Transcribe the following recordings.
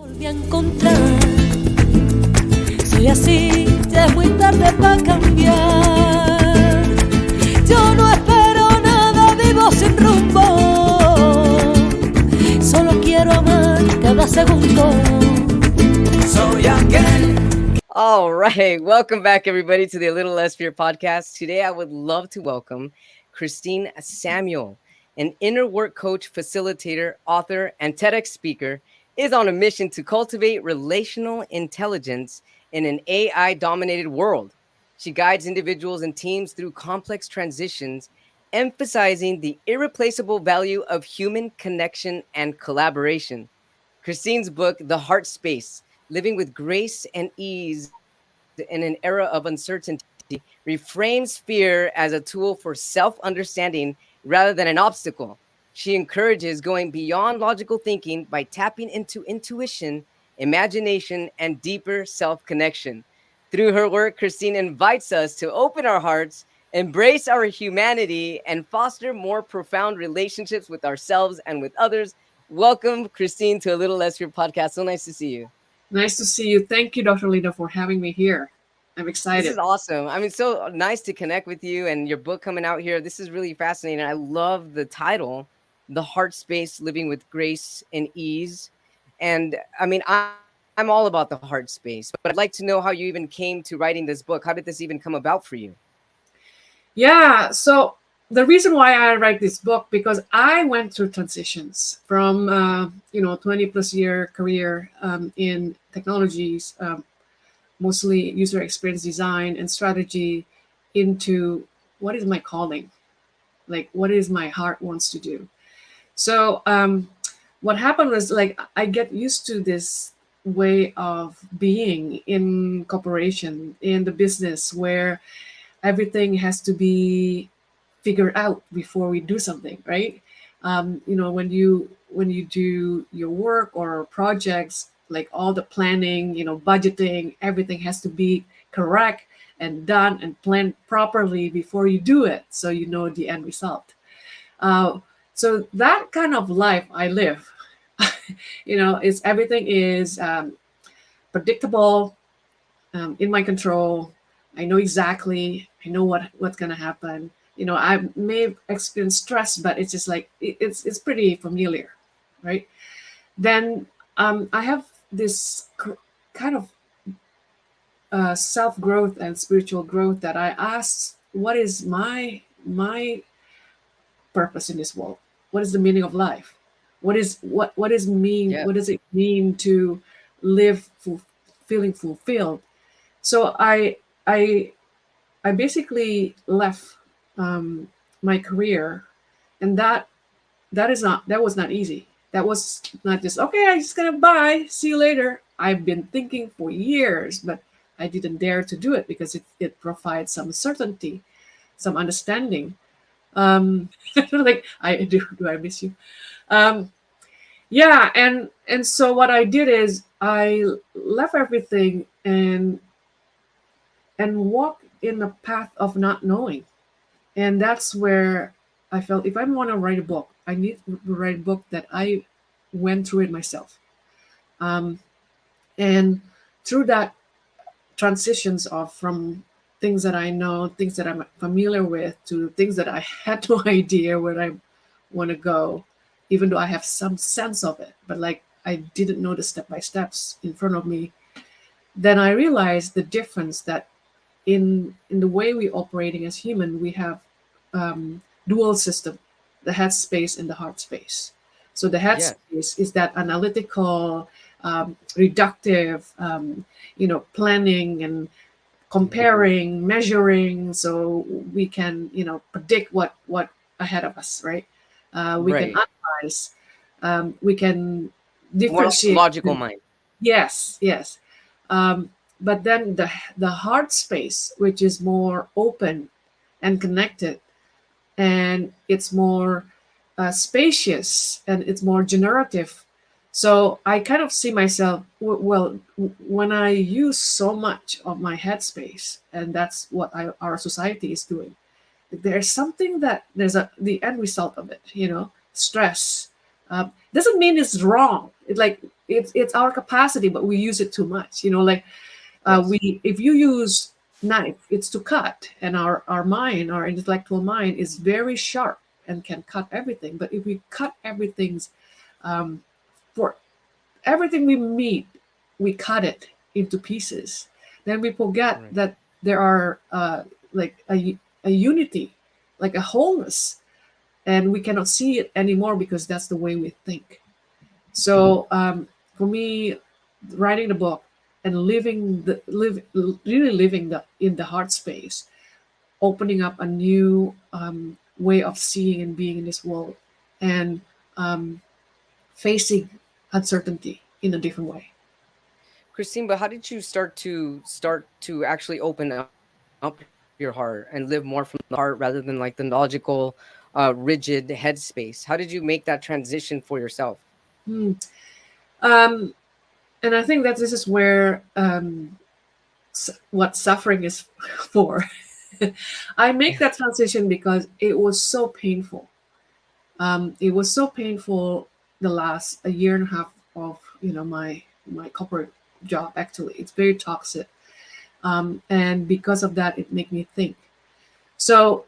volví a encontrar. Soy así, ya es muy tarde para cambiar. Yo no espero nada, vivo sin rumbo. Solo quiero amar cada segundo. Soy aquel. All right. Welcome back, everybody, to the A Little Less Fear podcast. Today, I would love to welcome Christine Samuel, an inner work coach, facilitator, author, and TEDx speaker, is on a mission to cultivate relational intelligence in an AI dominated world. She guides individuals and teams through complex transitions, emphasizing the irreplaceable value of human connection and collaboration. Christine's book, The Heart Space, Living with Grace and Ease in an Era of Uncertainty, reframes fear as a tool for self understanding rather than an obstacle. She encourages going beyond logical thinking by tapping into intuition, imagination, and deeper self connection. Through her work, Christine invites us to open our hearts, embrace our humanity, and foster more profound relationships with ourselves and with others. Welcome, Christine, to A Little Less Fear podcast. So nice to see you. Nice to see you. Thank you, Dr. Lina, for having me here. I'm This excited. is awesome. I mean, so nice to connect with you and your book coming out here. This is really fascinating. I love the title, The Heart Space Living with Grace and Ease. And I mean, I'm all about the heart space, but I'd like to know how you even came to writing this book. How did this even come about for you? Yeah, so the reason why I write this book, because I went through transitions from 20 plus year career in technologies, mostly user experience design and strategy, into what is my calling, like what is my heart wants to do. So what happened was, like, I get used to this way of being in corporation, in the business, where everything has to be figured out before we do something, right? When you do your work or projects, like all the planning, budgeting, everything has to be correct and done and planned properly before you do it, so you know the end result. uh, so that kind of life I live. It's everything is predictable, in my control. I know exactly. I know what's gonna happen. I may experience stress, but it's just like it's pretty familiar, right? Then I have this kind of self growth and spiritual growth that I asked, what is my purpose in this world? What is the meaning of life? What is mean? Yeah. What does it mean to live feeling fulfilled? So I I basically left my career, and that was not easy. That was not just, okay, I'm just gonna bye, see you later. I've been thinking for years, but I didn't dare to do it because it provides some certainty, some understanding. Like, I do I miss you? Um, yeah, and so what I did is I left everything and walked in the path of not knowing. And that's where I felt, if I want to write a book, I need to write a book that I went through it myself. Um, and through that transitions of from things that I know, things that I'm familiar with, to things that I had no idea where I want to go, even though I have some sense of it, but like I didn't know the step by steps in front of me. Then I realized the difference that in the way we operating as human, we have dual system, the head space and the heart space. So the head Yeah. space is that analytical, reductive, planning and comparing, measuring, so we can predict what ahead of us, right? We can Right. analyze, we can More like differentiate. logical mind. Yes, yes. But then the heart space, which is more open and connected, and it's more spacious, and it's more generative. So I kind of see myself, well, when I use so much of my headspace, and that's what our society is doing. There's something that there's the end result of it, stress. Doesn't mean it's wrong. It, like, it's our capacity, but we use it too much. Like Yes. we if you use knife, it's to cut, and our mind, our intellectual mind, is very sharp and can cut everything. But if we cut everything's um, for everything we meet, we cut it into pieces. Then we forget Right. that there are like a unity, like a wholeness, and we cannot see it anymore because that's the way we think. So for me, writing the book and really living in the heart space, opening up a new way of seeing and being in this world, and um, facing uncertainty in a different way. Christine, but how did you start to actually open up your heart and live more from the heart rather than like the logical, rigid headspace? How did you make that transition for yourself? Hmm. Um, and I think that this is where what suffering is for. I make that transition because it was so painful. It was so painful the last a year and a half of my corporate job. Actually, it's very toxic, and because of that, it made me think. So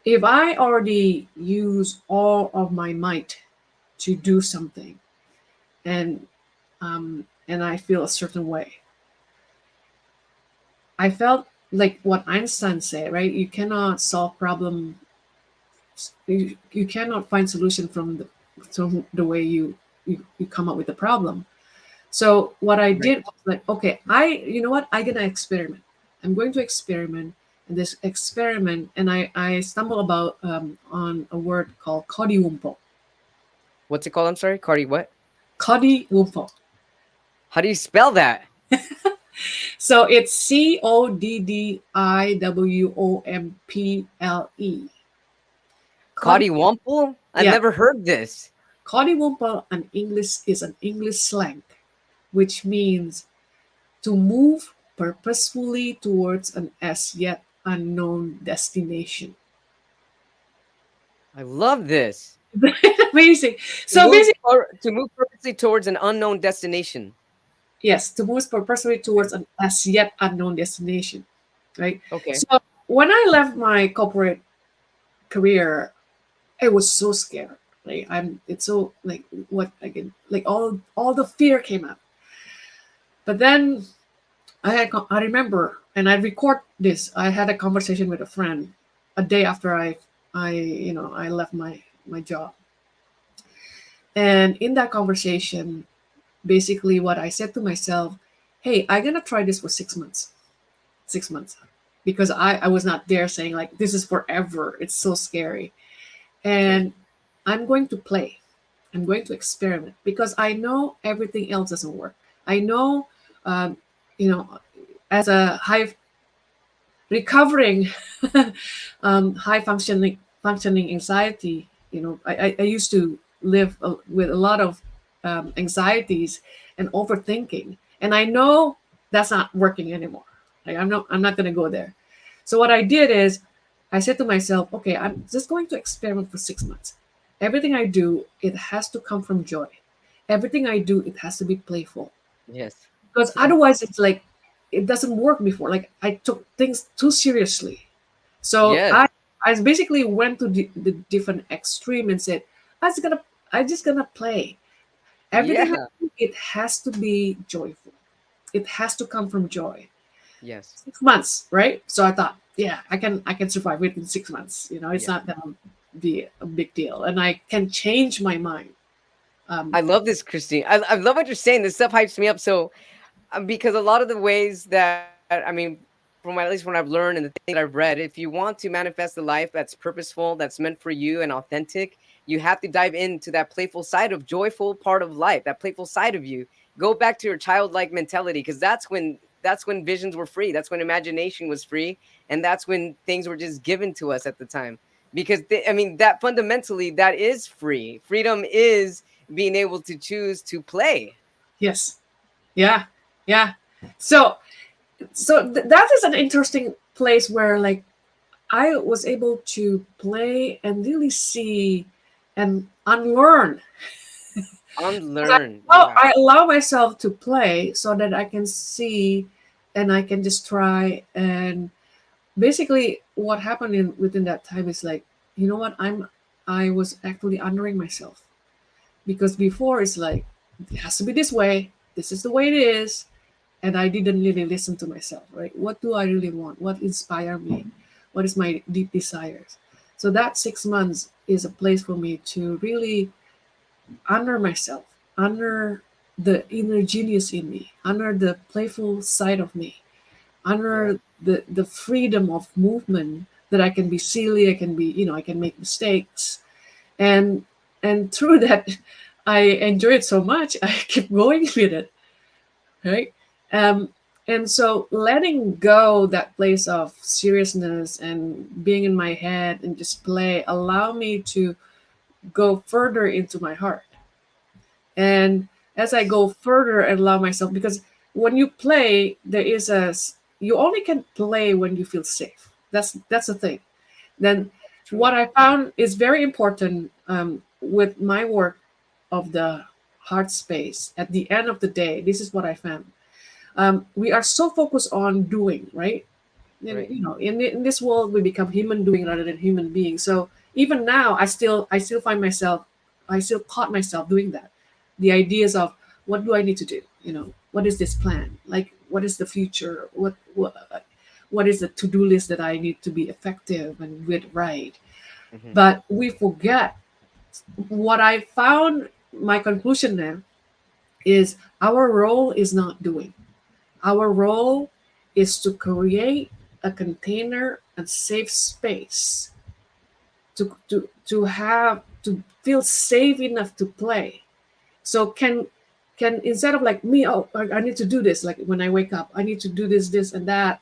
if I already use all of my might to do something, and I feel a certain way, I felt like what Einstein said, right? You cannot solve problem. You cannot find solution from the way you come up with the problem. So what I Right. did was like, okay, you know what? I'm gonna experiment. I'm going to experiment, and this experiment, and I stumble about on a word called kodiwumpo. What's it called? I'm sorry, Cardi. What? Kodiwumpo. How do you spell that? So it's Codiwomple. Cardi Kodi, Wumple? I've yeah, never heard this. kodiwumpo an English is an English slang, which means to move purposefully towards an as yet unknown destination. I love this. Amazing. To So move basically, to move purposely towards an unknown destination. yes, to move purposefully Okay. towards an as yet unknown destination, right? Okay. So when I left my corporate career, it was so scared. Like it's so like what again? Like all the fear came up. But then I remember, and I record this. I had a conversation with a friend a day after I left my job, and in that conversation, basically what I said to myself, hey, I'm gonna try this for 6 months. 6 months. Because I was not there saying like this is forever. It's so scary. Right. And I'm going to play. I'm going to experiment because I know everything else doesn't work. I know um, you know, as a high recovering high functioning anxiety, I used to live with a lot of anxieties and overthinking, and I know that's not working anymore. Like I'm not going to go there. So what I did is I said to myself, okay, I'm just going to experiment for 6 months. Everything I do, it has to come from joy. Everything I do, it has to be playful, Yes. because otherwise it's like it doesn't work before. Like I took things too seriously. So Yes. I basically went to the different extreme and said, I just gonna I just gonna play. Everything I Yeah. do, it has to be joyful. It has to come from joy. Yes. 6 months, right? So I thought, yeah, I can survive within 6 months. It's Yeah. not gonna be a big deal, and I can change my mind. I Um, love this, Christine. I love what you're saying. This stuff hypes me up. So because a lot of the ways that I mean, from at least when I've learned and the things that I've read, if you want to manifest a life that's purposeful, that's meant for you and authentic, you have to dive into that playful side of joyful part of life, that playful side of you. Go back to your childlike mentality because that's when visions were free. That's when imagination was free, and that's when things were just given to us at the time. Because I mean, that fundamentally that is free. Freedom is being able to choose to play. yes, yeah, yeah. So that is an interesting place where like I was able to play and really see and unlearn Unlearn. Oh, Yeah. I allow myself to play so that I can see and I can just try. And basically what happened within that time is like, you know what, I was actually honoring myself, because before it's like, it has to be this way, this is the way it is. And I didn't really listen to myself, right? What do I really want? What inspire me? What is my deep desires? So that 6 months is a place for me to really honor myself, honor the inner genius in me, honor the playful side of me, Right. honor the freedom of movement, that I can be silly, I can be, I can make mistakes. And through that, I enjoy it so much, I keep going with it, right? Um, and so letting go that place of seriousness and being in my head and just play allow me to go further into my heart. And as I go further and allow myself, because when you play, you only can play when you feel safe. That's the thing. Then True. what I found is very important, with my work of the heart space. At the end of the day, this is what I found. We are so focused on doing, right? And Right. in this world, we become human doing rather than human being. So even now, I still find myself, I still caught myself doing that. The ideas of, what do I need to do? What is this plan? Like, what is the future? What is the to-do list that I need to be effective and with right? Hmm. But we forget what I found. My conclusion there is, our role is not doing. Our role is to create a container and safe space to feel safe enough to play. So can instead of like me, oh, I need to do this. Like when I wake up, I need to do this and that.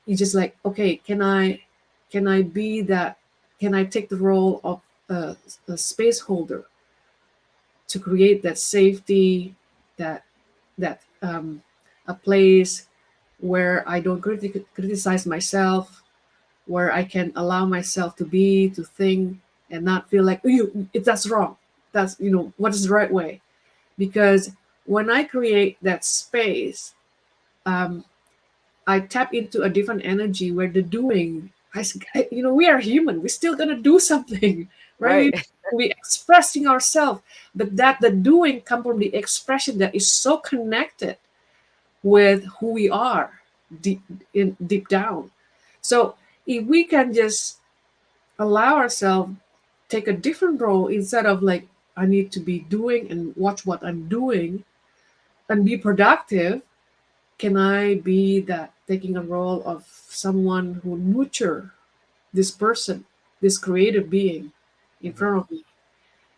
You just like, okay, can I be that? Can I take the role of a space holder to create that safety, that a place where I don't criticize myself, where I can allow myself to be, to think, and not feel like, oh, that's wrong. That's, what is the right way? Because when I create that space, um, I tap into a different energy where the doing, we are human. We're still gonna do something, right? Right. We expressing ourselves, but that the doing come from the expression that is so connected with who we are deep down. So if we can just allow ourselves take a different role, instead of like, I need to be doing and watch what I'm doing and be productive, can I be that taking a role of someone who nurture this person, this creative being in Hmm. front of me,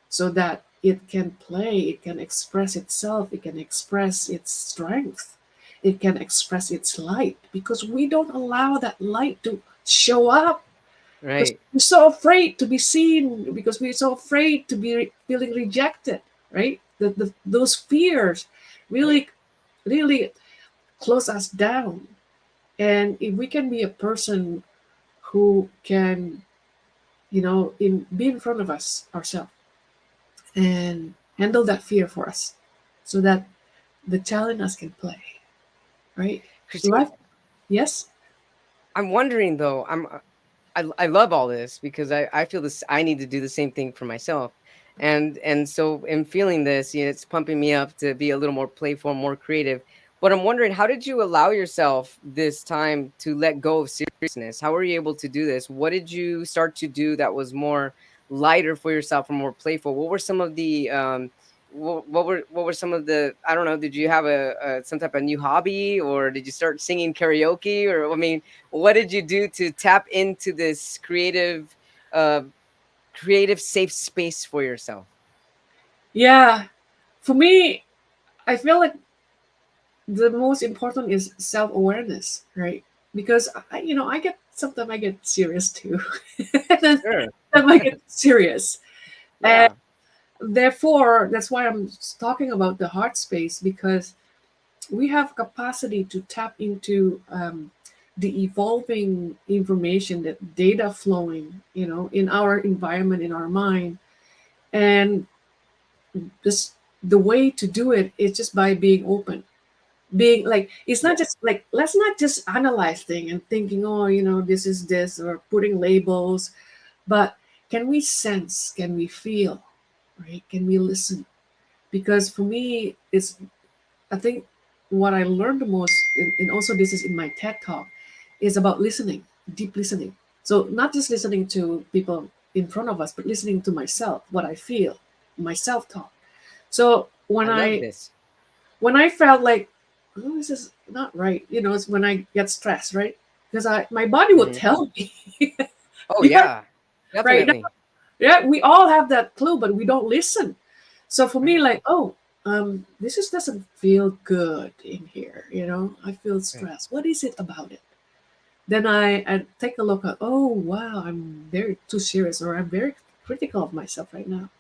so that it can play, it can express itself, it can express its strength, it can express its light, because we don't allow that light to show up, because Right. we're so afraid to be seen, because we're so afraid to be feeling rejected, right? Those fears Right. really, really close us down. And if we can be a person who can, be in front of us ourselves and handle that fear for us, so that the child in us can play, right? Christine, Life, yes. I'm wondering though. I love all this because I feel this. I need to do the same thing for myself, and so in feeling this, it's pumping me up to be a little more playful, more creative. But I'm wondering, how did you allow yourself this time to let go of seriousness? How were you able to do this? What did you start to do that was more lighter for yourself and more playful? What were some of the what were some of the, I don't know, did you have a some type of new hobby, or did you start singing karaoke, or I mean, what did you do to tap into this uh creative safe space for yourself? Yeah, for me, I feel like the most important is self-awareness, right? Because I get, sometimes I get serious too. And then Sure. sometimes I get serious. And Yeah. therefore, that's why I'm talking about the heart space, because we have capacity to tap into, the evolving information, that data flowing, in our environment, in our mind. And this the way to do it is just by being open, being like, it's not Yeah. just like, let's not just analyze thing and thinking, oh, this is this, or putting labels, but can we sense, can we feel, right? Can we listen? Because for me, it's, I think what I learned the most, and also this is in my TED talk, is about listening, deep listening. So not just listening to people in front of us, but listening to myself, what I feel, my self talk. So I love this. when I felt like, oh, this is not right, it's when I get stressed, right? Because my body would Mhm. tell me. Oh Yeah, yeah, right. definitely. Yeah, we all have that clue, but we don't listen. So for me, Right. like, oh, this just doesn't feel good in here. I feel Right. stressed. What is it about it? Then I take a look at, oh wow, I'm very too serious, or I'm very critical of myself right now.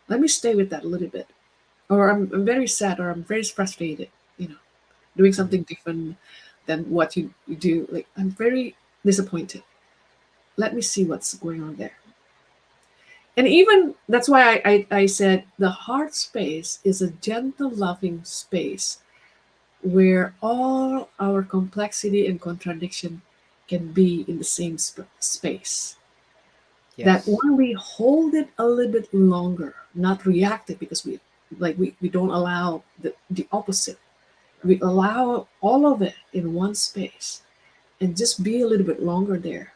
Let me stay with that a little bit. Or I'm very sad, or I'm very frustrated. Doing Mhm. something different than what you do. Like, I'm very disappointed. Let me see what's going on there. And even that's why I said the heart space is a gentle, loving space where all our complexity and contradiction can be in the same space. That Yes. when we hold it a little bit longer, not reactive, because we don't allow the opposite. We allow all of it in one space and just be a little bit longer there.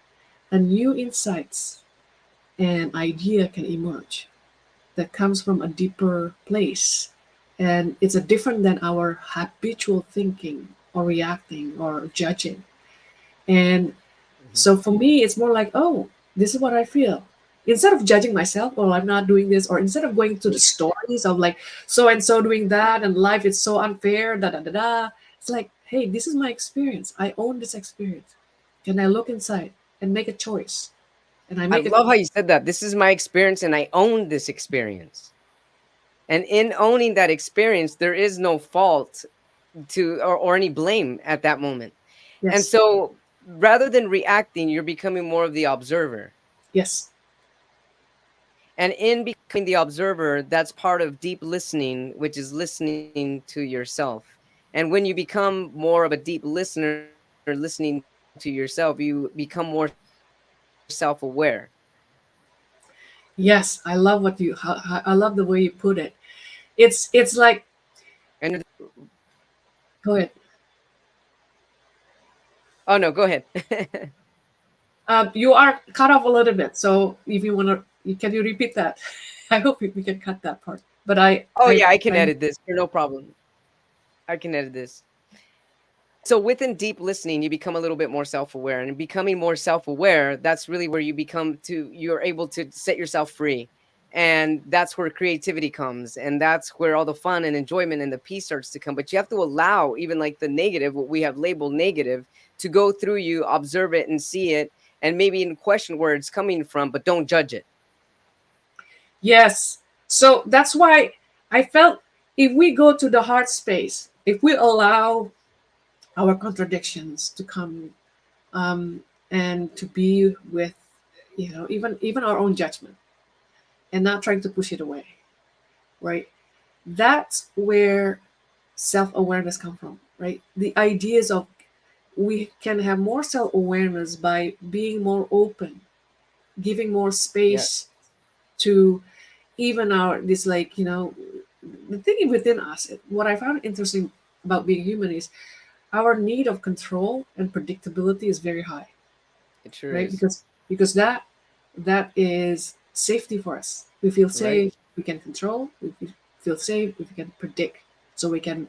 And new insights and idea can emerge that comes from a deeper place. And it's a different than our habitual thinking or reacting or judging. And Mhm. so for me, it's more like, oh, this is what I feel. Instead of judging myself, oh, I'm not doing this, or instead of going to the Yeah. stories of like so and so doing that, and life is so unfair, da da da da. It's like, hey, this is my experience. I own this experience. Can I look inside and make a choice? And I I make a love how you said that. This is my experience, and I own this experience. And in owning that experience, there is no fault or any blame at that moment. And yes, so rather than reacting, you're becoming more of the observer. yes, And in becoming the observer, that's part of deep listening, which is listening to yourself. And when you become more of a deep listener, listening to yourself, you become more self aware. yes. I love I love the way you put it. It's like, And go ahead. oh, no, go ahead. You are cut off a little bit, so if you want to, can you repeat that? I hope we can cut that part. But Oh, yeah, I can edit this. No problem. I can edit this. So within deep listening, you become a little bit more self-aware, and in becoming more self-aware, that's really where you're able to set yourself free. And that's where creativity comes, and that's where all the fun and enjoyment and the peace starts to come. But you have to allow even like the negative, what we have labeled negative, to go through you, observe it and see it, and maybe even question where it's coming from, but don't judge it. yes. So that's why I felt, if we go to the heart space, if we allow our contradictions to come, um, and to be with, even our own judgment, and not trying to push it away, right? That's where self-awareness come from, right? The ideas of, we can have more self-awareness by being more open, giving more Yes. space to even our this, like, the thing within us. What I found interesting about being human is our need of control and predictability is very high, It sure right? is. Because that is safety for us. We feel Right. safe, we can control, we feel safe, we can predict, so we can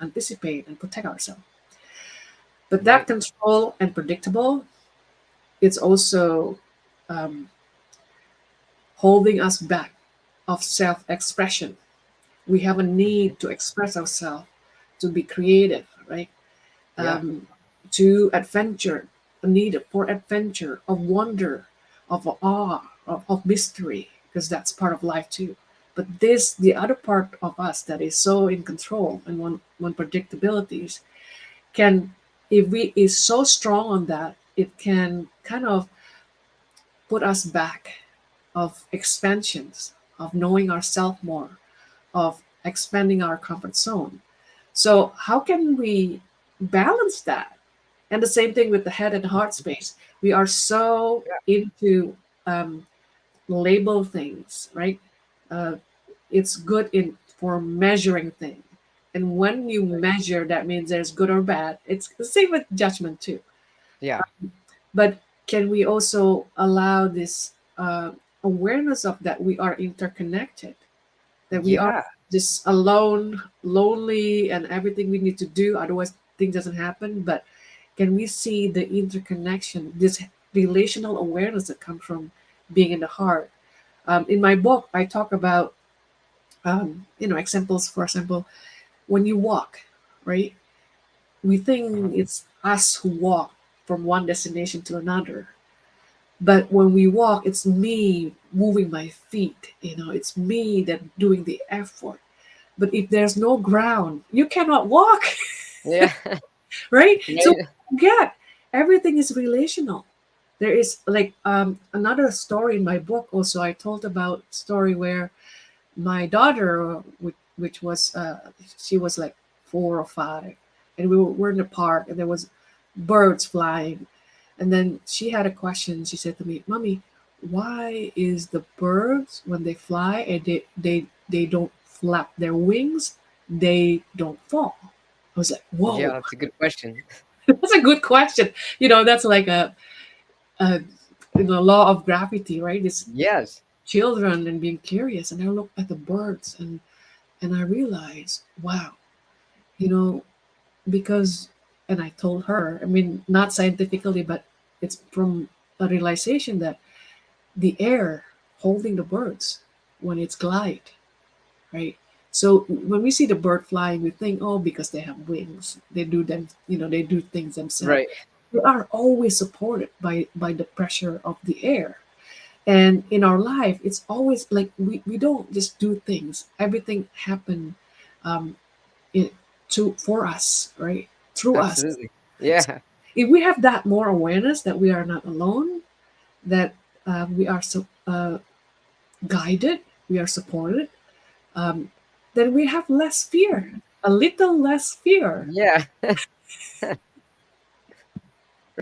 anticipate and protect ourselves. But that Right. control and predictable, it's also, um, holding us back of self-expression. We have a Mhm. need to express ourselves, to be creative, right? Yeah. Um, to adventure, a need for adventure, of wonder, of awe, of mystery, because that's part of life too. But this, the other part of us that is so in control and one predictabilities, can, if we is so strong on that, it can kind of put us back of expansions, of knowing ourselves more, of expanding our comfort zone. So how can we balance that? And the same thing with the head and heart space. We are so into um, label things, right? Uh, it's good in for measuring things. And when you measure, that means there's good or bad. It's the same with judgment too. Yeah. But can we also allow this awareness of that we are interconnected, that we are Yeah. just alone, lonely, and everything we need to do, otherwise things doesn't happen. But can we see the interconnection, this relational awareness that comes from being in the heart? In my book, I talk about examples. For example, when you walk, right? We Uh-huh. think it's us who walk from one destination to another. But when we walk, it's me moving my feet. It's me that doing the effort. But if there's no ground, you cannot walk, Yeah. right? So Right. yeah, everything is relational. There is like another story in my book. Also, I told about story where my daughter, which was she was like 4 or 5, and we were in the park, and there was birds flying, and then she had a question. She said to me, "Mommy, why is the birds when they fly and they don't flap their wings, they don't fall?" I was like, Yeah, "Whoa, that's a good question. that's a good question." That's like a law of gravity, right? It's Yes. children and being curious, and I looked at the birds and I realized, wow, you know, because, and I told her, I mean, not scientifically, but it's from a realization that the air holding the birds when it's glide, right? So when we see the bird flying, we think, oh, because they have wings, they do them, they do things themselves. Right. They are always supported by the pressure of the air. And in our life, it's always like we don't just do things. Everything happen um, it, to for us, right? Through us. Absolutely. Yeah. If we have that more awareness that we are not alone, that we are guided, we are supported, um, then we have less fear, a little less fear. Yeah.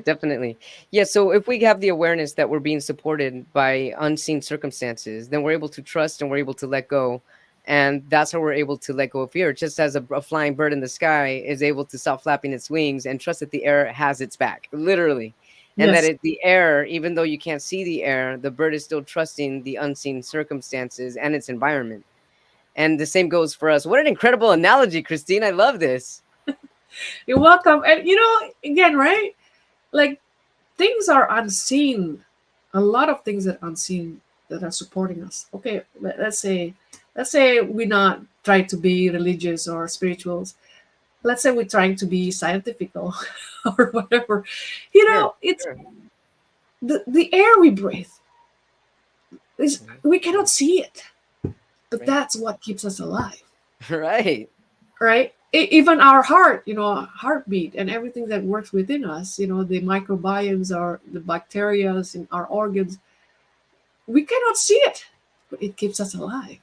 Definitely. Yeah. So if we have the awareness that we're being supported by unseen circumstances, then we're able to trust and we're able to let go. And that's how we're able to let go of fear. Just as a flying bird in the sky is able to stop flapping its wings and trust that the air has its back, literally. And that Yes, the air, even though you can't see the air, the bird is still trusting the unseen circumstances and its environment. And the same goes for us. What an incredible analogy, Christine. I love this. you're welcome. And again, right? Like things are unseen. A lot of things that are unseen that are supporting us. Okay, let's say we not try to be religious or spirituals. Let's say we're trying to be scientific or whatever. Sure. It's Sure. the air we breathe. Is Mhm. we cannot see it, but Right. that's what keeps us alive, Right. right? Even our heart, our heartbeat and everything that works within us, the microbiomes or the bacteria in our organs, we cannot see it, but it keeps us alive.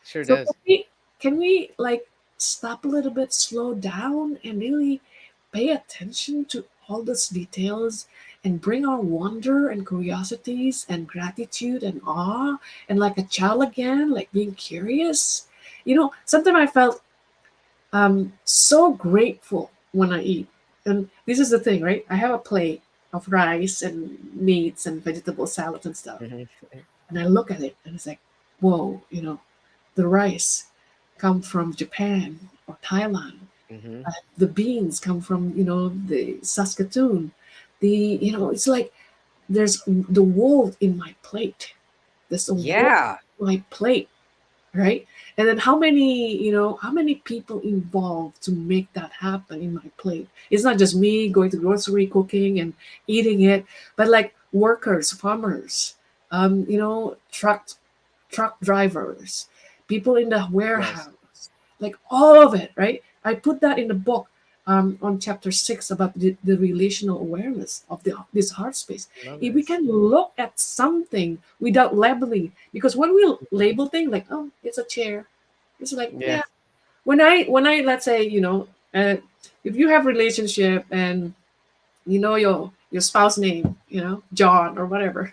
Sure So can does. we, can we like stop a little bit, slow down, and really pay attention to all those details and bring our wonder and curiosities and gratitude and awe and like a child again, like being curious. Sometimes I felt so grateful when I eat. And this is the thing, right? I have a plate of rice and meats and vegetable salads and stuff. Mhm. And I look at it and it's like, whoa, the rice come from Japan or Thailand. Mhm. The beans come from, the Saskatoon. It's like there's the world in my plate. There's a world Yeah. in my plate, right? And then how many people involved to make that happen in my plate? It's not just me going to grocery, cooking and eating it, but like workers, farmers, truck drivers, people in the Yes. warehouse, like all of it, right? I put that in the book on chapter 6 about the relational awareness of this heart space. Love If we this. can look at something without labeling, because when we label things like, oh, it's a chair, It's like, Yeah. yeah. When I let's say, if you have relationship and you know your spouse name, John or whatever,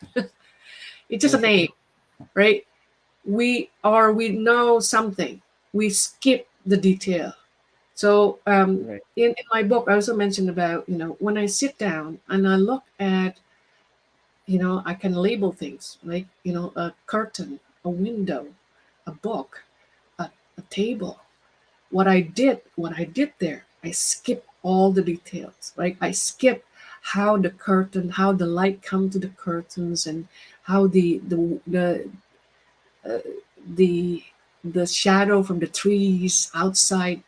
it's just a name, right? We know something, we skip the detail. So Right. in my book, I also mentioned about, when I sit down and I look at, I can label things like, a curtain, a window, a book, a table. What I did there, I skip all the details, right? I skip how the light come to the curtains, and how uh, the the shadow from the trees outside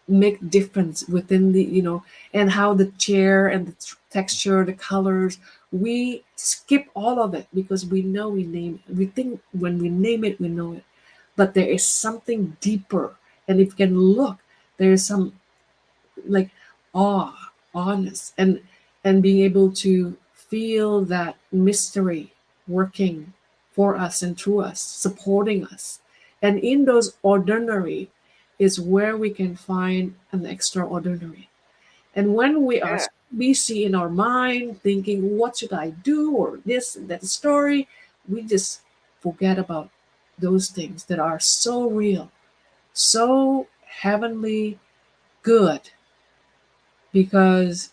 make difference within the, and how the chair and the texture, the colors. We skip all of it because we know we think when we name it, we know it. But there is something deeper. And if you can look, there is some, like, awe, honest, and being able to feel that mystery working for us and through us, supporting us. And in those ordinary is where we can find an extraordinary. And when we are Yeah. busy in our mind thinking, what should I do, or this and that story, we just forget about those things that are so real, so heavenly good. Because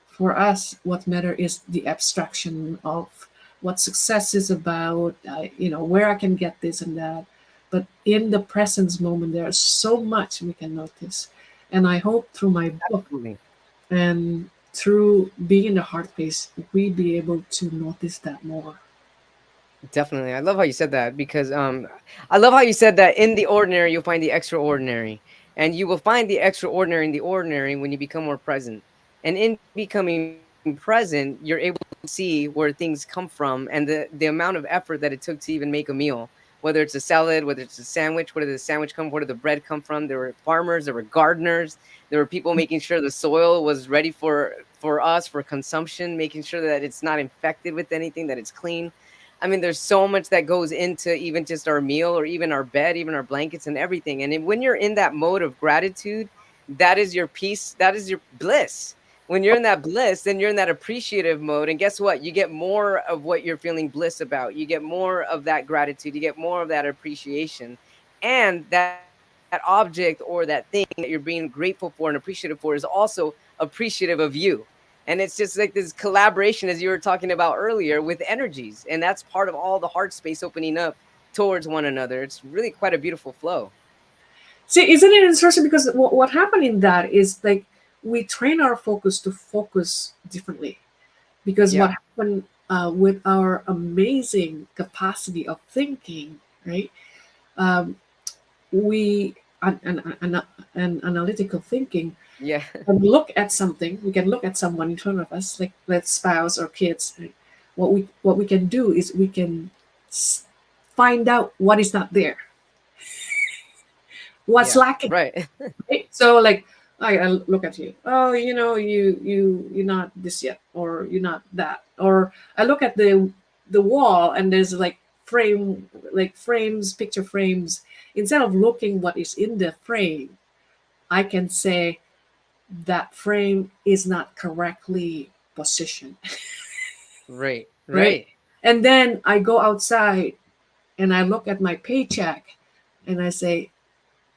for us, what matter is the abstraction of what success is about, where I can get this and that. But in the presence moment, there's so much we can notice. And I hope through my book Absolutely. and through being in the heart space, we be able to notice that more. Definitely. I love how you said that because I love how you said that in the ordinary you'll find the extraordinary. And you will find the extraordinary in the ordinary when you become more present. And in becoming present, you're able to see where things come from and the amount of effort that it took to even make a meal. Whether it's a salad, whether it's a sandwich, where did the sandwich come, where did the bread come from? There were farmers, there were gardeners, there were people making sure the soil was ready for us for consumption, making sure that it's not infected with anything, that it's clean. I mean, there's so much that goes into even just our meal or even our bed, even our blankets and everything. And when you're in that mode of gratitude, that is your peace, that is your bliss. When you're in that bliss, then you're in that appreciative mode. And guess what? You get more of what you're feeling bliss about. You get more of that gratitude. You get more of that appreciation. And that object or that thing that you're being grateful for and appreciative for is also appreciative of you. And it's just like this collaboration, as you were talking about earlier, with energies. And that's part of all the heart space opening up towards one another. It's really quite a beautiful flow. See, isn't it interesting? Because what happened in that is, like, we train our focus to focus differently. Because what Yeah. happened with our amazing capacity of thinking, right? Um, we an analytical thinking, Yeah. and look at something. We can look at someone in front of us, like, let's spouse or kids. Right? What we can do is we can s- find out what is not there, what's Yeah. lacking. Right. Right? So, like, I look at you. Oh, you're not this yet, or you're not that. Or I look at the wall, and there's, like frames, picture frames. Instead of looking what is in the frame, I can say that frame is not correctly positioned, Right. right? Right. And then I go outside and I look at my paycheck, and I say,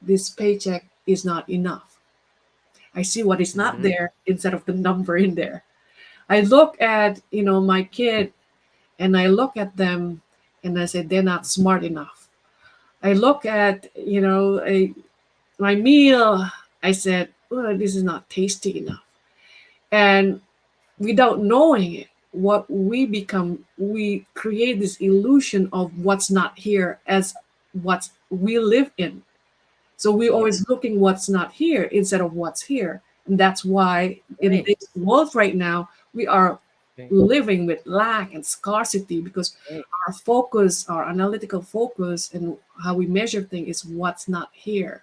this paycheck is not enough. I see what is not Hmm. there instead of the number in there. I look at, my kid, and I look at them, and I say they're not smart enough. I look at, my meal. I said, oh, this is not tasty enough. And without knowing it, what we become, we create this illusion of what's not here as what we live in. So we're Yeah. always looking what's not here instead of what's here. And that's why in Right. this world right now, we are Right. living with lack and scarcity, because Right. our focus, our analytical focus, and how we measure things is what's not here,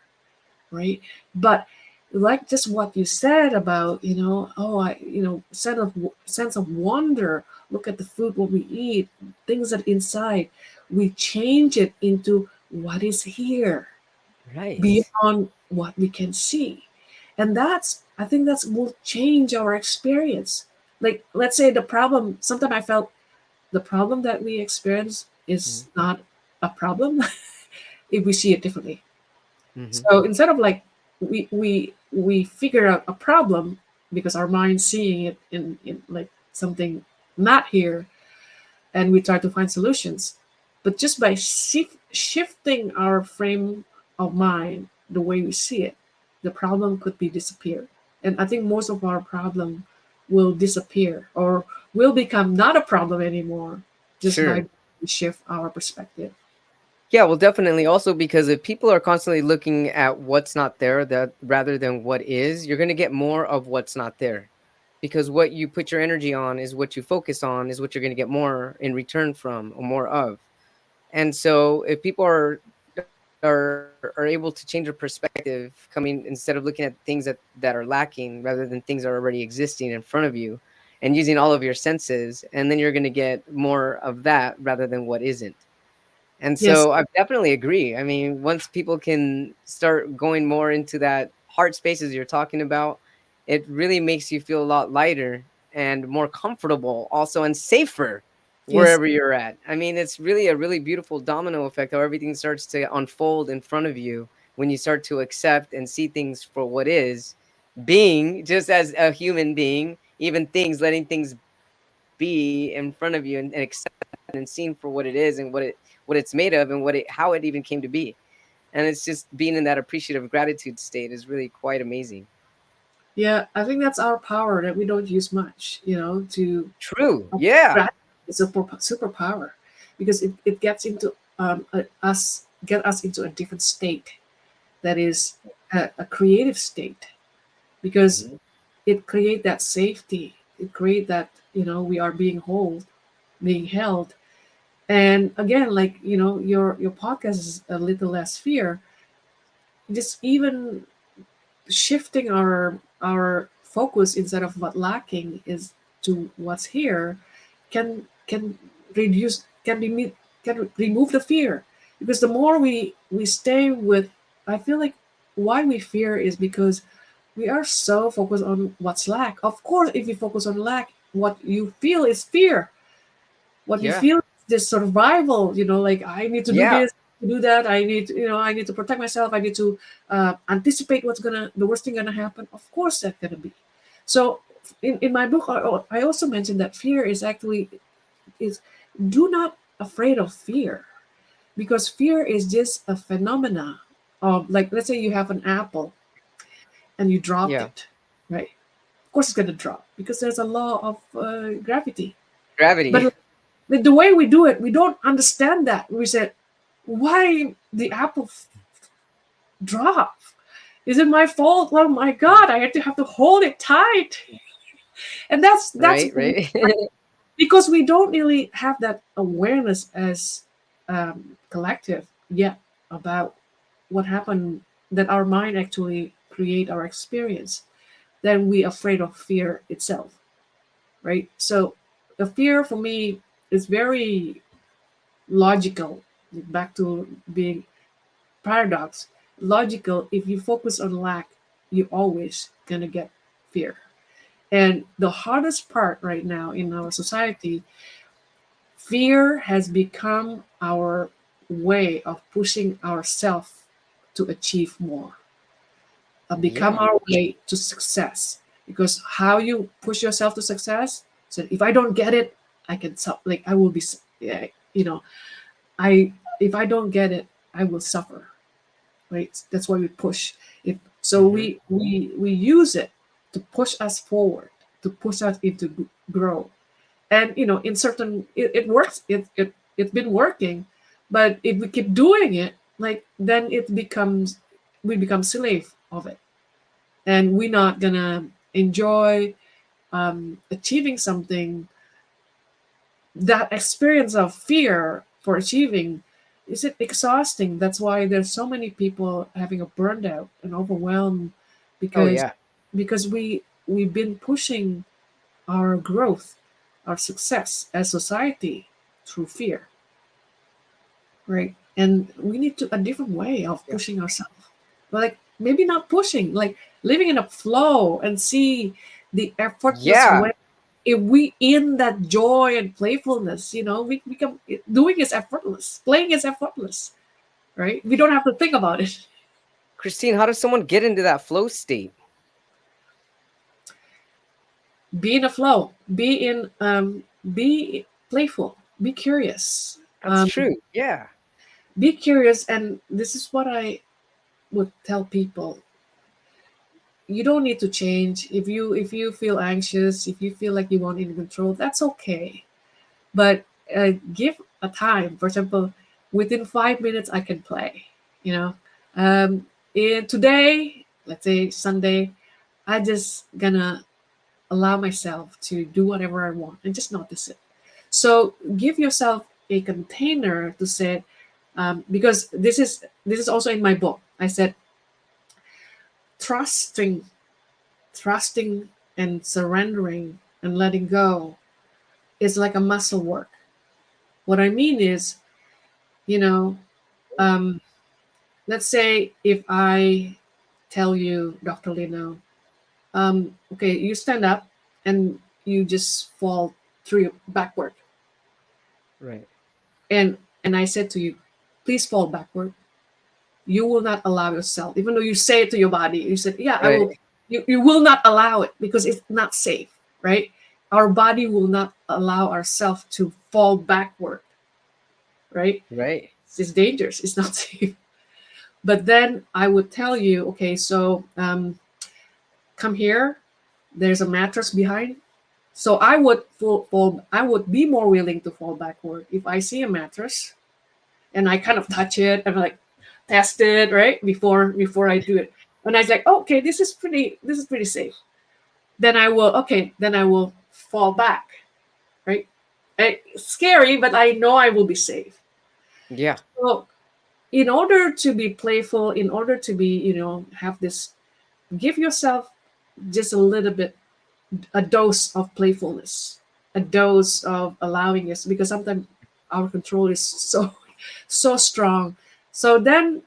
right? But like just what you said about, oh, sense of wonder. Look at the food what we eat, things that inside, we change it into what is here Right. beyond what we can see. And that's, I think that's will change our experience. Like, let's say the problem, sometimes I felt the problem that we experience is Mm-hmm. not a problem if we see it differently. Mm-hmm. So instead of like we figure out a problem because our mind's seeing it in like something not here, and we try to find solutions. But just by shifting our frame of mind, the way we see it, the problem could be disappeared. And I think most of our problem will disappear or will become not a problem anymore just by Sure. shift our perspective. Yeah, well, definitely. Also, because if people are constantly looking at what's not there, that rather than what is, you're going to get more of what's not there. Because what you put your energy on is what you focus on, is what you're going to get more in return from or more of. And so, if people are able to change their perspective, coming instead of looking at things that are lacking, rather than things that are already existing in front of you, and using all of your senses, and then you're going to get more of that rather than what isn't. And Yes, so I definitely agree. I mean, once people can start going more into that heart spaces you're talking about, it really makes you feel a lot lighter and more comfortable also and safer yes, wherever you're at. I mean, it's really a really beautiful domino effect how everything starts to unfold in front of you when you start to accept and see things for what is, being just as a human being, even things, letting things be in front of you and accept and seen for what it is and what it's made of and what it how it even came to be. And it's just being in that appreciative gratitude state is really quite amazing. yeah. I think that's our power that we don't use much. You know, to True. Yeah. gratitude is a superpower because it gets into us get us into a different state that is a creative state because Hmm. it create that safety, it create that, you know, we are being held. And again, like, you know, your podcast is a little less fear, just even shifting our focus instead of what lacking is to what's here can reduce can be can remove the fear, because the more we stay with, I feel like why we fear is because we are so focused on what's lack. Of course, if you focus on lack, what you feel is fear. What you Yeah. feel is this survival, you know, like I need to do Yeah. this, to do that, I need, you know, I need to protect myself, I need to anticipate what's gonna the worst thing gonna happen. Of course that's gonna be. So in my book, I also mentioned that fear is actually is do not afraid of fear, because fear is just a phenomena of, like, let's say you have an apple and you dropped Yeah. it, right? Of course it's gonna drop because there's a law of gravity. But Gravity. the way we do it, we don't understand that. We said, why the apple drop? Is it my fault? Oh my God, I had to have to hold it tight. And that's Right, right. because we don't really have that awareness as collective yet about what happened, that our mind actually create our experience. Then we afraid of fear itself, right? So the fear for me is very logical, back to being paradox, logical. If you focus on lack, you always gonna get fear. And the hardest part right now in our society, fear has become our way of pushing ourselves to achieve more, become Yeah. our way to success. Because how you push yourself to success, so if I don't get it, I can like I will be, yeah, you know, I if I don't get it, I will suffer, right? That's why we push it. So Hmm. we use it to push us forward, to push us into grow. And you know, in certain it works. It's been working, but if we keep doing it, like then it becomes we become slave of it, and we're not gonna enjoy achieving something. That experience of fear for achieving, is it exhausting? That's why there's so many people having a burned out and overwhelmed, Oh because yeah. we've been pushing our growth, our success as society through fear, right? And we need to a different way of Yeah. pushing ourselves. But like maybe not pushing, like living in a flow and see the effortless Yeah. way. If we in that joy and playfulness, we become doing is effortless, playing is effortless, right? We don't have to think about it. Christine, how does someone get into that flow state? Be in a flow. Be playful. Be curious. That's true. Yeah. Be curious, and this is what I would tell people. You don't need to change. If you feel anxious, if you feel like you want in control, that's okay. But give a time. For example, within 5 minutes I can play. You know, in today, let's say Sunday, I just gonna allow myself to do whatever I want and just notice it. So give yourself a container to say, because this is also in my book. I said trusting, trusting, and surrendering and letting go is like a muscle work. What I mean is, you know, um, let's say if I tell you, Dr. Lino, okay, you stand up and you just fall through backward, Right. and I said to you, please fall backward. You will not allow yourself, even though you say it to your body, you said, yeah, I Right. will. You will not allow it because it's not safe, right? Our body will not allow ourselves to fall backward, right? Right. It's dangerous. It's not safe. But then I would tell you, okay, so come here. There's a mattress behind. So I would fall. I would be more willing to fall backward if I see a mattress and I kind of touch it and like test it right before I do it. And I was like, oh, okay, this is pretty safe. Then I will Then I will fall back, right? It's scary, but I know I will be safe. Yeah. So in order to be playful, in order to be have this, give yourself just a little bit, a dose of playfulness, a dose of allowing us, because sometimes our control is so so strong. So then,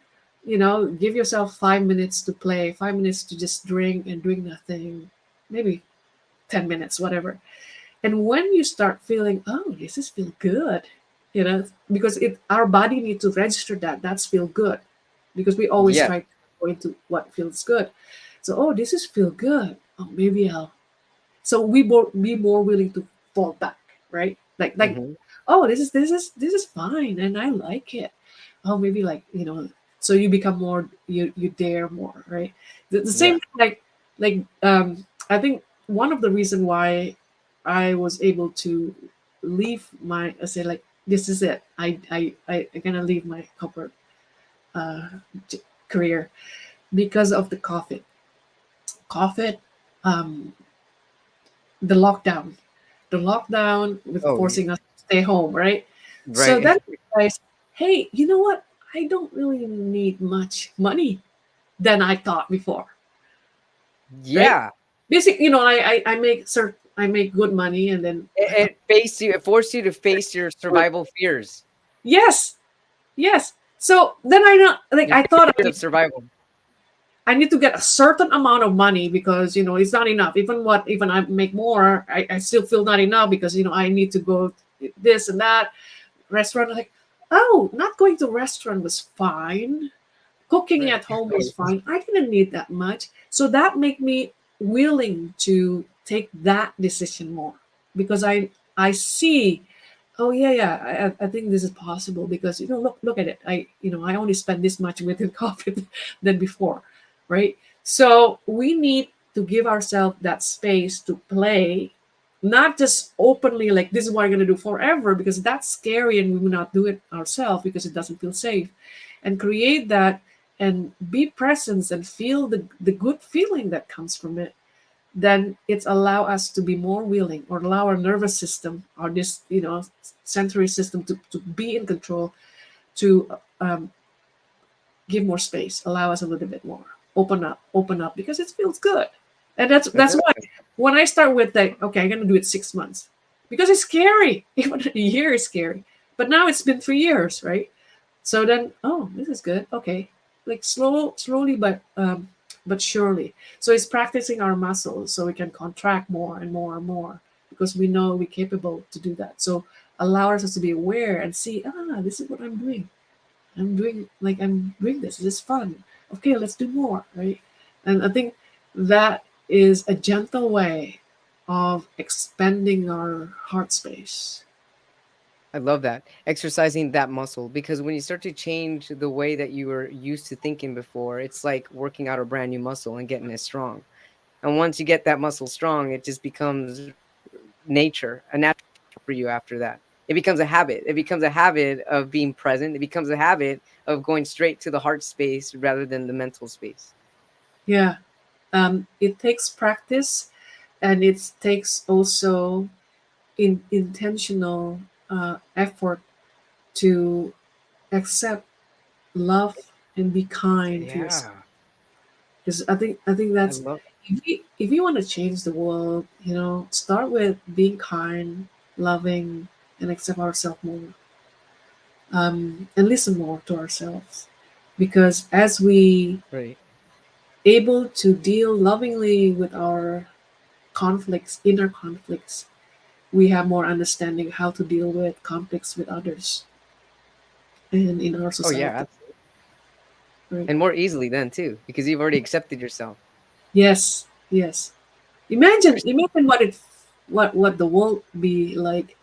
give yourself 5 minutes to play, 5 minutes to just drink and doing nothing, maybe 10 minutes, whatever. And when you start feeling, oh, this is feel good, because our body needs to register that's feel good, because we always Yeah. try to go into what feels good. So, oh, this is feel good. Oh, maybe I'll. So we be more willing to fall back, right? Like, Hmm. oh, this is fine, and I like it. Oh, maybe like so you become more, you dare more, right? The Yeah. same thing, like I think one of the reason why I was able to leave my, I say like, this is it. I gonna leave my corporate uh, career because of the COVID, um, the lockdown, with Oh, forcing us to stay home, right? So right. then I realized, hey, you know what? I don't really need much money than I thought before, right? Yeah. Basic, I make good money, and then It forced you to face your survival fears. yes, yes. So then I know, like Your I thought fear of survival. I need to get a certain amount of money because it's not enough. Even I make more, I still feel not enough because I need to go this and that restaurant. Like, oh, not going to restaurant was fine. Cooking Right. at home was fine. I didn't need that much. So that made me willing to take that decision more, because I see, oh yeah, yeah, I think this is possible because look at it. I only spend this much within COVID than before, right? So we need to give ourselves that space to play, not just openly like this is what I'm gonna do forever, because that's scary and we will not do it ourselves because it doesn't feel safe. And create that and be present and feel the good feeling that comes from it, then it's allow us to be more willing, or allow our nervous system, or this sensory system, to be in control, to give more space, allow us a little bit more, open up because it feels good. And that's why Exactly. when I start with that, okay, I'm gonna do it 6 months, because it's scary. Even a year is scary, but now it's been 3 years, right? So then, oh, this is good. Okay, like slowly, but surely. So it's practicing our muscles so we can contract more and more and more because we know we're capable to do that. So allow ourselves to be aware and see, this is what I'm doing. I'm doing this. This is fun. Okay, let's do more, right? And I think that is a gentle way of expanding our heart space. I love that. Exercising that muscle, because when you start to change the way that you were used to thinking before, it's like working out a brand new muscle and getting it strong. And once you get that muscle strong, it just becomes nature, a natural for you after that. It becomes a habit. It becomes a habit of being present. It becomes a habit of going straight to the heart space rather than the mental space. Yeah, it takes practice, and it takes also intentional effort to accept, love, and be kind to yourself. Yeah. Because I think I that's, love if you want to change the world, start with being kind, loving, and accept ourselves more, and listen more to ourselves. Because as we right. able to deal lovingly with our conflicts, inner conflicts, we have more understanding how to deal with conflicts with others and in our Oh yeah, society. absolutely. Right? And more easily then too, because you've already accepted yourself. Yes, yes. Imagine what the world be like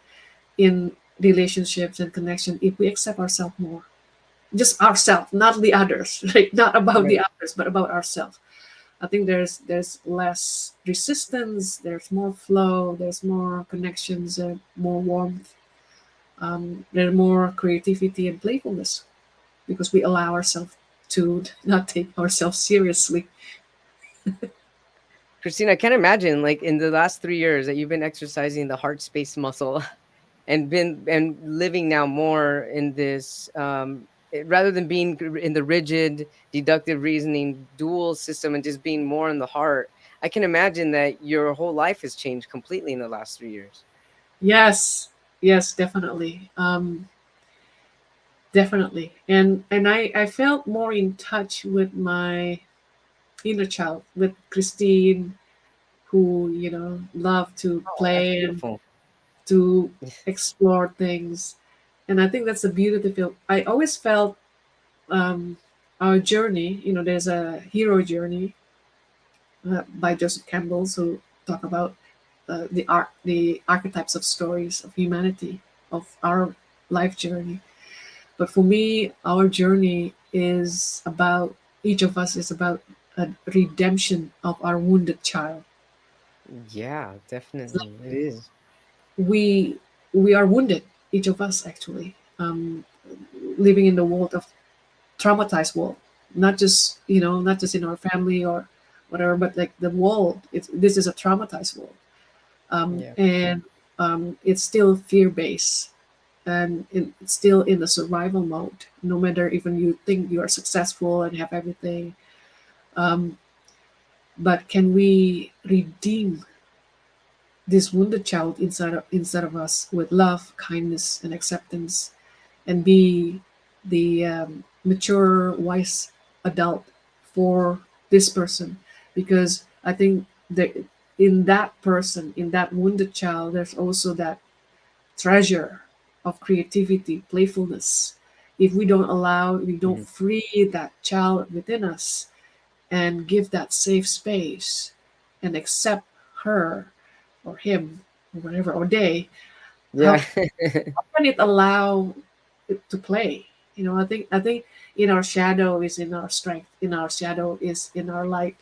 in relationships and connection if we accept ourselves more. Just ourselves, not the others, right? Not about the Right. others, but about ourselves. I think there's less resistance, there's more flow, there's more connections, more warmth, there's more creativity and playfulness because we allow ourselves to not take ourselves seriously. Christine, I can't imagine like in the last 3 years that you've been exercising the heart space muscle and living now more in this rather than being in the rigid deductive reasoning dual system and just being more in the heart. I can imagine that your whole life has changed completely in the last 3 years. Yes, yes, definitely, definitely. And I felt more in touch with my inner child, with Christine, who loved to Oh, that's play and beautiful. to explore things. And I think that's a beautiful. I always felt, um, our journey. There's a hero journey by Joseph Campbell, who talk about the archetypes of stories of humanity, of our life journey. But for me, our journey is about, each of us is about a redemption of our wounded child. Yeah, definitely it is. We we are wounded, each of us actually, living in the world of traumatized world, not just in our family or whatever, but like the world. This is a traumatized world, Yeah. and it's still fear based, and it's still in the survival mode. No matter even you think you are successful and have everything, um, but can we redeem this wounded child inside of us with love, kindness, and acceptance, and be the mature, wise adult for this person? Because I think that in that person, in that wounded child, there's also that treasure of creativity, playfulness. If we don't Mhm. free that child within us and give that safe space and accept her or him or whatever, or they, Yeah. how can it allow it to play? I think in our shadow is in our strength, in our shadow is in our light.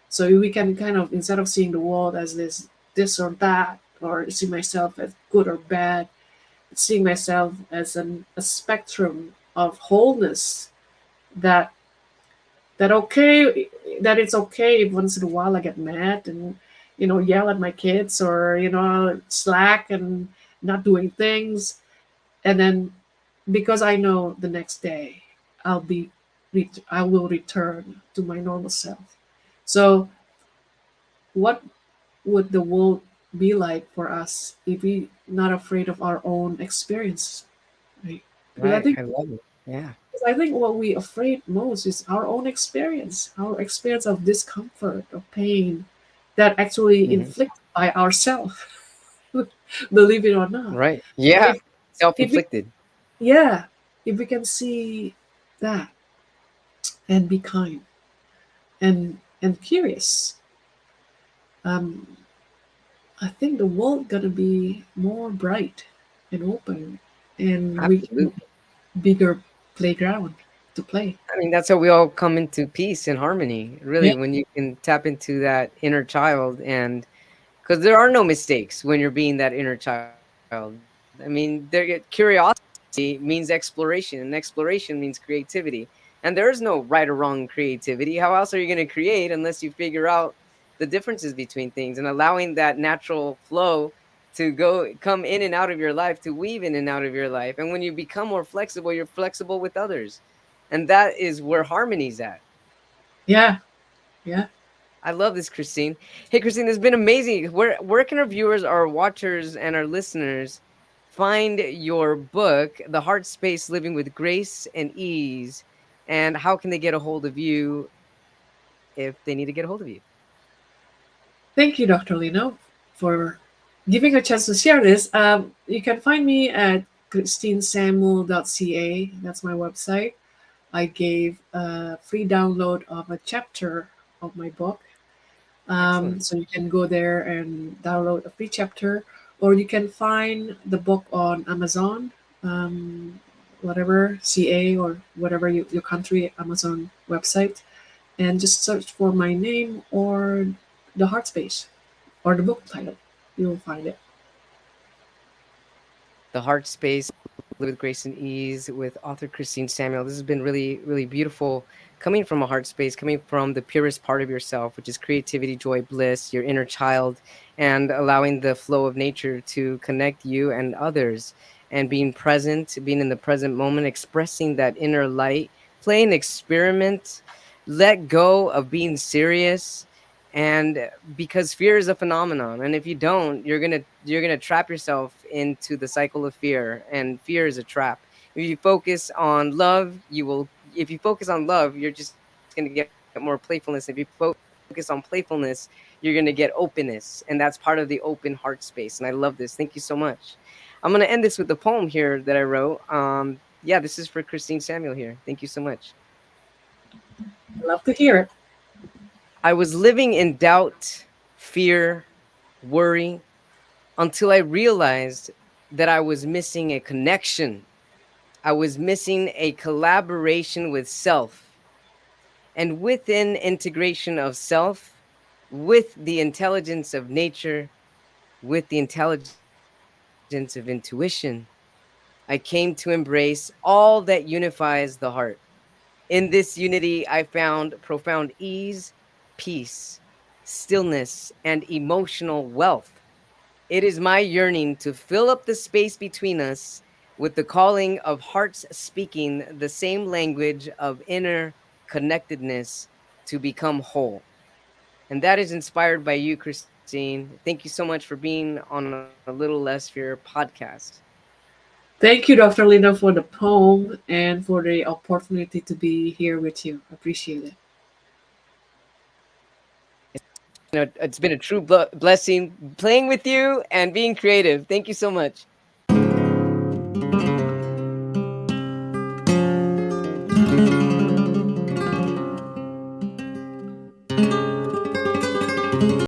So we can kind of, instead of seeing the world as this or that, or see myself as good or bad, seeing myself as a spectrum of wholeness, that that okay that it's okay if once in a while I get mad and yell at my kids, or slack and not doing things, and then because I know the next day I'll be I will return to my normal self. So what would the world be like for us if we not afraid of our own experience, right? Because I Right. think I love it. Yeah. I think what we afraid most is our experience of discomfort, of pain, that actually Hmm. inflicted by ourselves, believe it or not. Right. Yeah. If if we Self-inflicted. yeah, if we can see that and be kind and curious, um, I think the world gonna be more bright and open, and we Absolutely. bigger playground to play. I mean, that's how we all come into peace and harmony, Yeah, really, when you can tap into that inner child. And because there are no mistakes when you're being that inner child. I mean, curiosity means exploration, and exploration means creativity. And there is no right or wrong creativity. How else are you going to create unless you figure out the differences between things, and allowing that natural flow to come in and out of your life, to weave in and out of your life. And when you become more flexible, you're flexible with others. And that is where harmony's at. yeah, yeah. I love this, Christine. Hey, Christine, this has been amazing. Where can our viewers, our watchers, and our listeners find your book, The Heart Space: Living with Grace and Ease? And how can they get a hold of you if they need to get a hold of you? Thank you, Dr. Lino, for giving a chance to share this. You can find me at christinesamuel.ca. That's my website. I gave a free download of a chapter of my book. Excellent. So you can go there and download a free chapter, or you can find the book on Amazon, um, whatever CA or whatever your country Amazon website, and just search for my name or the heart space or the book title. You will find it. The Heart Space, with Grace and Ease, with author Christine Samuel. This has been really, really beautiful, coming from a heart space, coming from the purest part of yourself, which is creativity, joy, bliss, your inner child, and allowing the flow of nature to connect you and others, and being present, being in the present moment, expressing that inner light, playing experiment, let go of being serious. And because fear is a phenomenon, and if you don't, you're gonna trap yourself into the cycle of fear, and fear is a trap. If you focus on love, you will if you focus on love, you're just gonna get more playfulness. If you focus on playfulness, you're gonna get openness, and that's part of the open heart space. And I love this. Thank you so much. I'm gonna end this with the poem here that I wrote. Yeah, this is for Christine Samuel here. Thank you so much. I love to hear it. I was living in doubt, fear, worry, until I realized that I was missing a connection. I was missing a collaboration with self. And within integration of self, with the intelligence of nature, with the intelligence of intuition, I came to embrace all that unifies the heart. In this unity, I found profound ease, peace, stillness, and emotional wealth. It is my yearning to fill up the space between us with the calling of hearts speaking the same language of inner connectedness to become whole. And that is inspired by you, Christine. Thank you so much for being on A Little Less Fear podcast. Thank you, Dr. Linda, for the poem and for the opportunity to be here with you. Appreciate it. It's been a true blessing playing with you and being creative. Thank you so much.